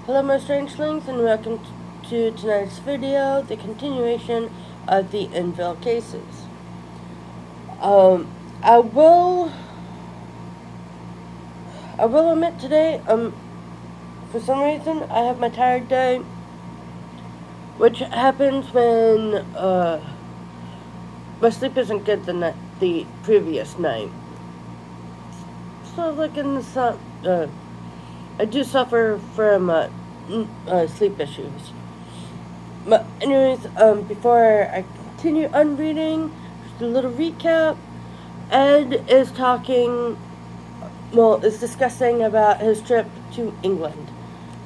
Hello my strangelings and welcome to tonight's video, the continuation of the Enfield cases. Um, I will admit today, for some reason I have my tired day, which happens when, my sleep isn't good the previous night. So like in the I do suffer from, sleep issues. But anyways, before I continue on reading, just a little recap. Ed is discussing about his trip to England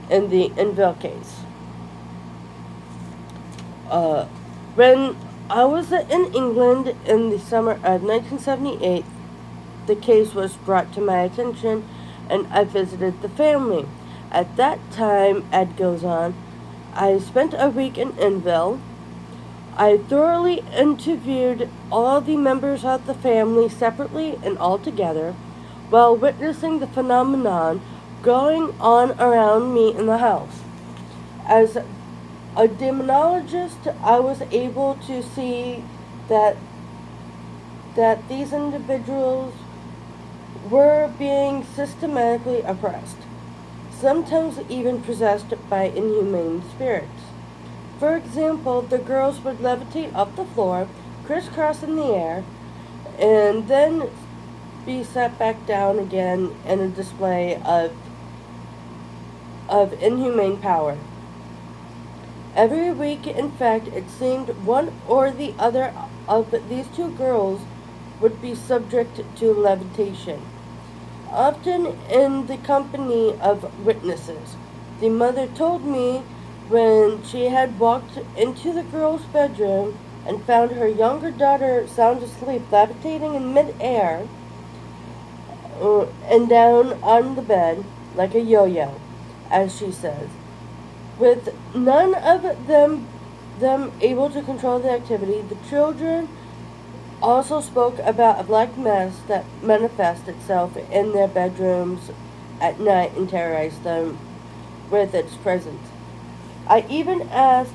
in the Enfield case. When I was in England in the summer of 1978, the case was brought to my attention and I visited the family. At that time, Ed goes on, I spent a week in Enfield. I thoroughly interviewed all the members of the family separately and all together while witnessing the phenomenon going on around me in the house. As a demonologist, I was able to see that these individuals were being systematically oppressed, sometimes even possessed by inhumane spirits. For example, the girls would levitate off the floor, crisscross in the air, and then be set back down again in a display of inhumane power. Every week, in fact, it seemed one or the other of these two girls would be subject to levitation, often in the company of witnesses. The mother told me when she had walked into the girl's bedroom and found her younger daughter sound asleep, levitating in midair and down on the bed like a yo-yo, as she says, with none of them able to control the activity. The children also spoke about a black mass that manifests itself in their bedrooms at night and terrorized them with its presence. I even asked,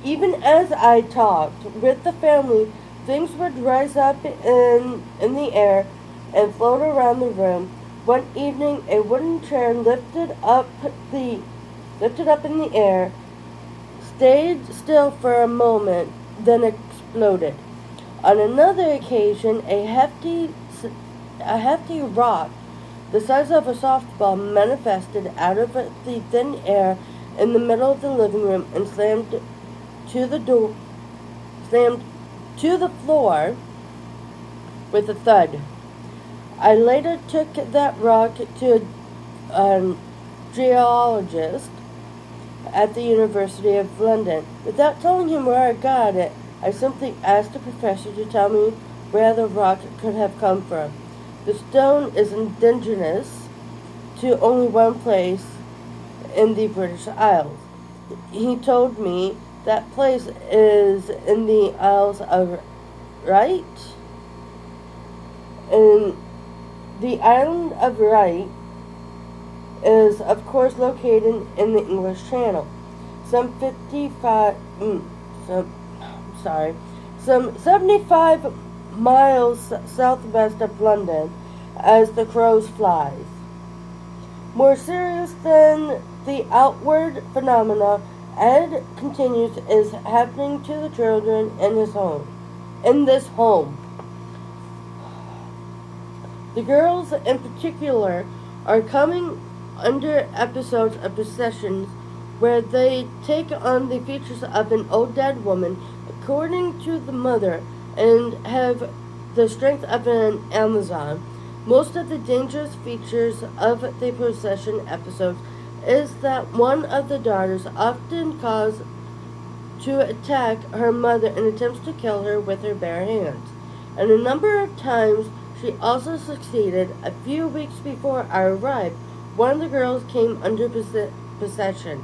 even as I talked with the family, things would rise up in the air and float around the room. One evening, a wooden chair lifted up in the air, stayed still for a moment, then exploded. On another occasion, a hefty rock the size of a softball manifested out of the thin air in the middle of the living room and slammed to the floor with a thud. I later took that rock to a geologist at the University of London. Without telling him where I got it, I simply asked the professor to tell me where the rock could have come from. The stone is indigenous to only one place in the British Isles. He told me that place is in the Isles of Wight. And the island of Wight is, of course, located in the English Channel, some 75 miles southwest of London as the crows flies. More serious than the outward phenomena, Ed continues, is happening to the children in this home. The girls in particular are coming under episodes of possessions where they take on the features of an old dead woman, according to the mother, and have the strength of an Amazon. Most of the dangerous features of the possession episodes is that one of the daughters often calls to attack her mother and attempts to kill her with her bare hands. And a number of times she also succeeded. A few weeks before I arrived, one of the girls came under possession.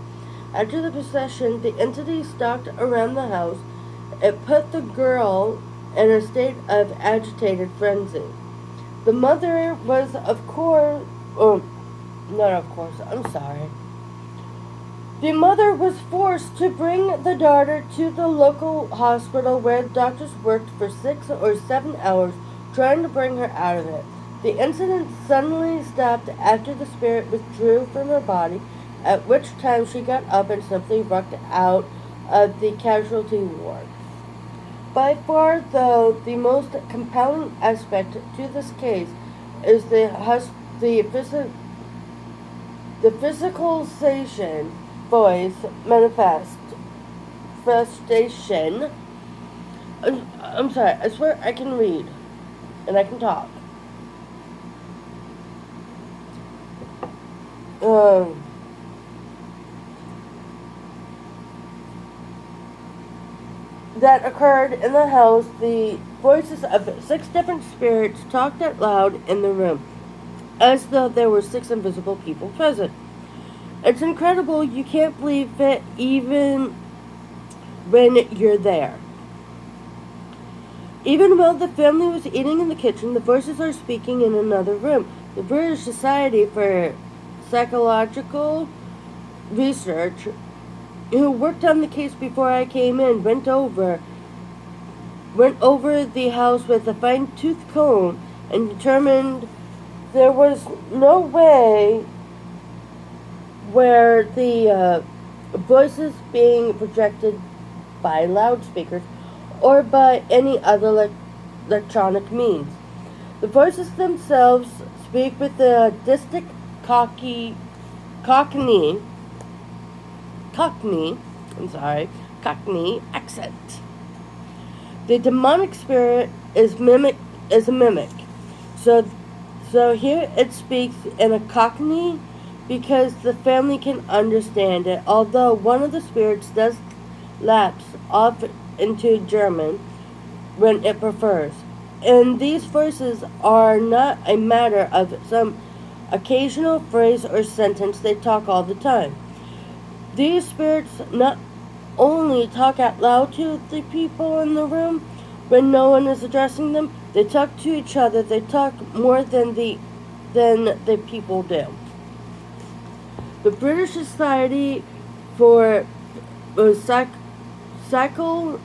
After the possession, the entity stalked around the house. It put the girl in a state of agitated frenzy. The mother was, of course, Not of course, I'm sorry. The mother was forced to bring the daughter to the local hospital where doctors worked for 6 or 7 hours trying to bring her out of it. The incident suddenly stopped after the spirit withdrew from her body, at which time she got up and simply walked out of the casualty ward. By far, though, the most compelling aspect to this case is the, the physicalization voice manifestation. I'm sorry, I swear I can read and I can talk. Um, that occurred in the house, the voices of 6 different spirits talked out loud in the room, as though there were 6 invisible people present. It's incredible, you can't believe it even when you're there. Even while the family was eating in the kitchen, the voices are speaking in another room. The British Society for Psychological Research, who worked on the case before I came in, went over the house with a fine-tooth comb and determined there was no way where the voices being projected by loudspeakers or by any other electronic means. The voices themselves speak with a distinct Cockney, Cockney accent. The demonic spirit is a mimic. So here it speaks in a Cockney because the family can understand it, although one of the spirits does lapse off into German when it prefers. And these voices are not a matter of some occasional phrase or sentence, they talk all the time. These spirits not only talk out loud to the people in the room when no one is addressing them, they talk to each other, they talk more than the people do. The British Society for Psycho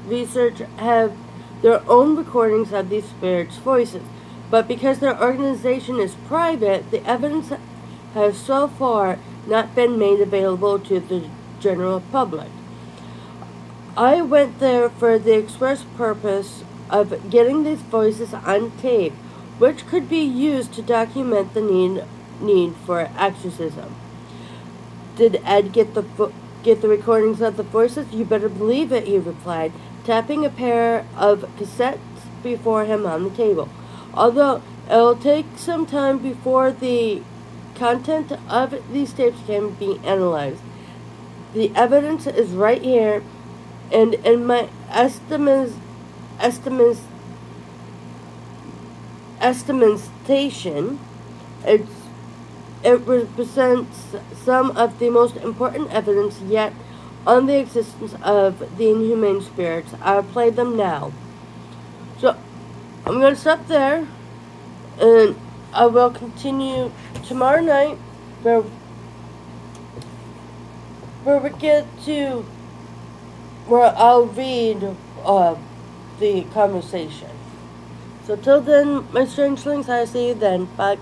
Research have their own recordings of these spirits' voices, but because their organization is private, the evidence has so far not been made available to the general public. I went there for the express purpose of getting these voices on tape, which could be used to document the need for exorcism. Did Ed get the recordings of the voices? You better believe it, he replied, tapping a pair of cassettes before him on the table. Although it'll take some time before the content of these tapes can be analyzed. The evidence is right here, and in my estimation, it represents some of the most important evidence yet on the existence of the inhumane spirits. I'll play them now. So, I'm going to stop there, and I will continue tomorrow night, where we get to where I'll read the conversation. So till then, my strangelings, I see you then. Bye.